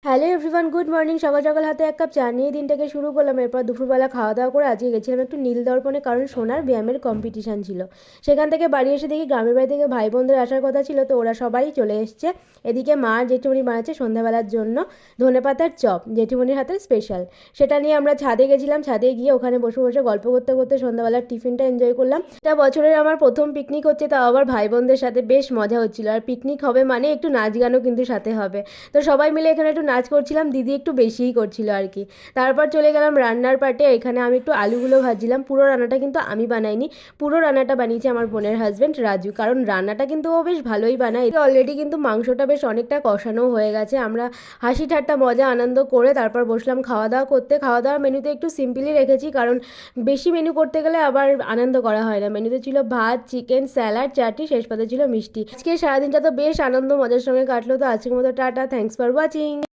Hello everyone, good morning. সকাল সকাল হাতে এক কাপ চা নিয়ে দিনটাকে শুরু করলাম। এরপর দুপুরবেলা খাওয়া দাওয়া করে আজকে গেছিলাম একটু নীলদর্পণে, কারণ সোনার ব্যায়ামের কম্পিটিশান ছিল। সেখান থেকে বাড়ি এসে দেখি গ্রামের বাড়ি থেকে ভাই বোনদের আসার কথা ছিল, তো ওরা সবাই চলে এসছে। এদিকে মা আর জেঠুমনি বানাচ্ছে সন্ধ্যাবেলার জন্য ধনেপাতার চপ, জেঠুমনির হাতের স্পেশাল। সেটা নিয়ে আমরা ছাদে গেছিলাম। ছাদে গিয়ে ওখানে বসে বসে গল্প করতে করতে সন্ধ্যাবেলার টিফিনটা এনজয় করলাম। এটা বছরের আমার প্রথম পিকনিক হচ্ছে, তাও আবার ভাই বোনদের সাথে। বেশ মজা হচ্ছিল। আর পিকনিক হবে মানে একটু নাচ গানও কিন্তু সাথে হবে। তো সবাই মিলে এখানে একটু নাচ করছিলাম, দিদি একটু বেশিই করছিল আর কি। তারপর চলে গেলাম রান্নার পার্টে। এখানে আমি একটু আলুগুলো ভাজছিলাম। পুরো রান্নাটা কিন্তু আমি বানাইনি, পুরো রান্নাটা বানিয়েছে আমার বোনের হাজব্যান্ড রাজু, কারণ রান্নাটা কিন্তু ও বেশ ভালোই বানায়। অলরেডি কিন্তু মাংসটা বেশ অনেকটা কষানো হয়ে গেছে। আমরা হাসি ঠাট্টা মজা আনন্দ করে তারপর বসলাম খাওয়া দাওয়া করতে। খাওয়া দাওয়ার মেনুতে একটু সিম্পলি রেখেছি, কারণ বেশি মেনু করতে গেলে আবার আনন্দ করা হয় না। মেনুতে ছিল ভাত, চিকেন, স্যালাড, চাটনি, শেষ পাতে ছিল মিষ্টি। আজকে সারাদিনটা তো বেশ আনন্দ মজার সঙ্গে কাটলো। তো আজকের মতো টাটা, থ্যাঙ্কস ফর ওয়াচিং।